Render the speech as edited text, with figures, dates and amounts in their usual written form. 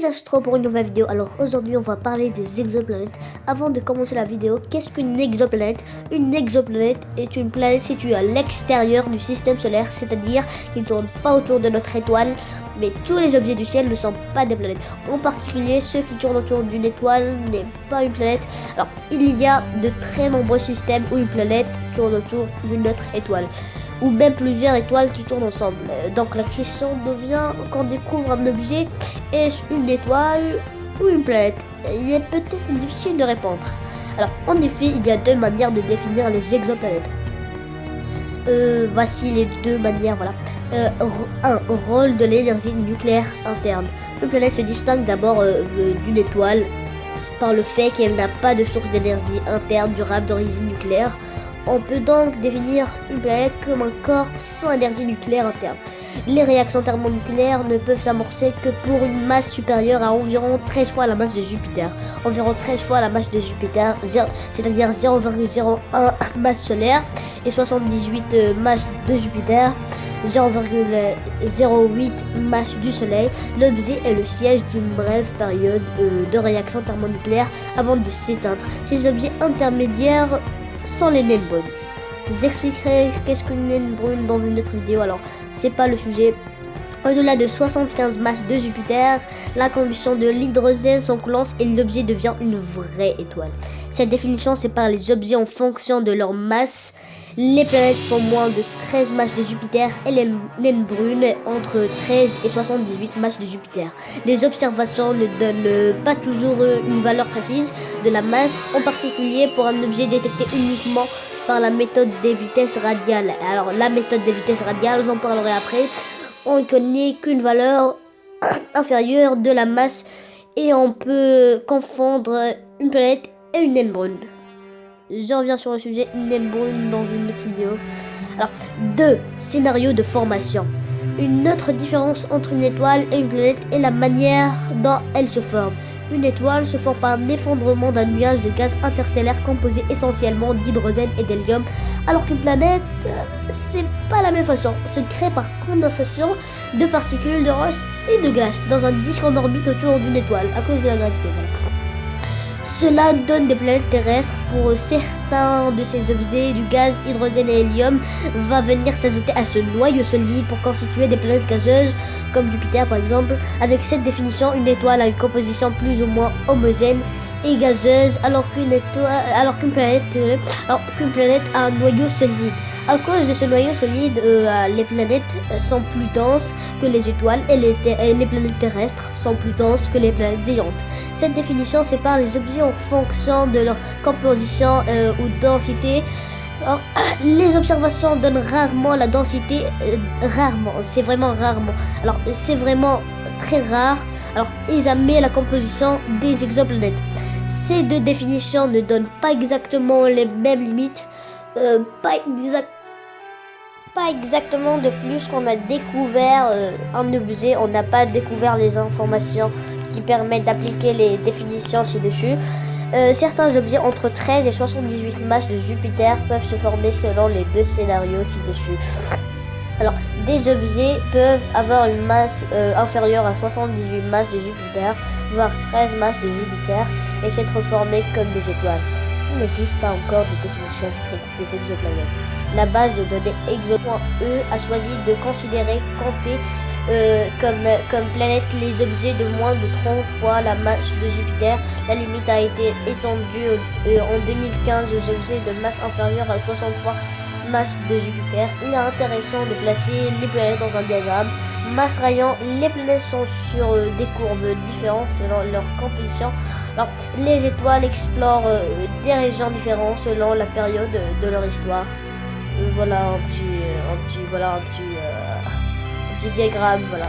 Astro pour une nouvelle vidéo. Alors aujourd'hui on va parler des exoplanètes. Avant de commencer la vidéo, qu'est-ce qu'une exoplanète? Une exoplanète est une planète située à l'extérieur du système solaire, c'est-à-dire qui ne tourne pas autour de notre étoile. Mais tous les objets du ciel ne sont pas des planètes. En particulier, ceux qui tournent autour d'une étoile n'est pas une planète. Alors, il y a de très nombreux systèmes où une planète tourne autour d'une autre étoile, ou même plusieurs étoiles qui tournent ensemble. Donc la question devient, quand on découvre un objet, est-ce une étoile ou une planète? Il est peut-être difficile de répondre. Alors, en effet, il y a deux manières de définir les exoplanètes. Voici les deux manières, voilà. 1. Rôle de l'énergie nucléaire interne. Une planète se distingue d'abord d'une étoile par le fait qu'elle n'a pas de source d'énergie interne durable d'origine nucléaire. On peut donc définir une planète comme un corps sans énergie nucléaire interne. Les réactions thermonucléaires ne peuvent s'amorcer que pour une masse supérieure à environ 13 fois la masse de Jupiter. Environ 13 fois la masse de Jupiter, c'est-à-dire 0,01 masse solaire et 78 masses de Jupiter, 0,08 masse du Soleil. L'objet est le siège d'une brève période de réaction thermonucléaire avant de s'éteindre. Ces objets intermédiaires sont les naines brunes. Je vous expliquerai qu'est-ce qu'une naine brune dans une autre vidéo, alors c'est pas le sujet. Au-delà de 75 masses de Jupiter, la combustion de l'hydrogène s'enclenche et l'objet devient une vraie étoile. Cette définition sépare les objets en fonction de leur masse. Les planètes font moins de 13 masses de Jupiter et les naines brunes entre 13 et 78 masses de Jupiter. Les observations ne donnent pas toujours une valeur précise de la masse, en particulier pour un objet détecté uniquement par la méthode des vitesses radiales. Alors la méthode des vitesses radiales, j'en parlerai après. On ne connaît qu'une valeur inférieure de la masse et on peut confondre une planète et une naine brune. Je reviens sur le sujet une naine brune dans une autre vidéo. Alors, 2. Scénario de formation. Une autre différence entre une étoile et une planète est la manière dont elle se forme. Une étoile se forme par un effondrement d'un nuage de gaz interstellaire composé essentiellement d'hydrogène et d'hélium, alors qu'une planète, c'est pas la même façon, se crée par condensation de particules de roche et de gaz dans un disque en orbite autour d'une étoile à cause de la gravité. Voilà. Cela donne des planètes terrestres. Pour certains de ces objets, du gaz, hydrogène et hélium va venir s'ajouter à ce noyau solide pour constituer des planètes gazeuses, comme Jupiter par exemple. Avec cette définition, une étoile a une composition plus ou moins homogène et gazeuse, alors qu'une planète a un noyau solide. À cause de ce noyau solide, les planètes sont plus denses que les étoiles et les planètes terrestres sont plus denses que les planètes géantes. Cette définition sépare les objets en fonction de leur composition ou densité. Alors, les observations donnent rarement la densité, rarement, c'est vraiment rarement. Alors, c'est vraiment très rare. Alors, examiner la composition des exoplanètes. Ces deux définitions ne donnent pas exactement les mêmes limites, pas exactement de plus qu'on a découvert un objet, on n'a pas découvert les informations qui permettent d'appliquer les définitions ci-dessus. Certains objets entre 13 et 78 masses de Jupiter peuvent se former selon les deux scénarios ci-dessus. Alors, des objets peuvent avoir une masse inférieure à 78 masses de Jupiter, voire 13 masses de Jupiter, et s'être formés comme des étoiles. Il n'existe pas encore de définition stricte des exoplanètes. La base de données exo.e a choisi de considérer compter comme planète les objets de moins de 30 fois la masse de Jupiter. La limite a été étendue en 2015 aux objets de masse inférieure à 63 masse de Jupiter. Il est intéressant de placer les planètes dans un diagramme. Masse rayant, les planètes sont sur des courbes différentes selon leur composition. Alors, les étoiles explorent des régions différentes selon la période de leur histoire. Voilà un petit diagramme, voilà.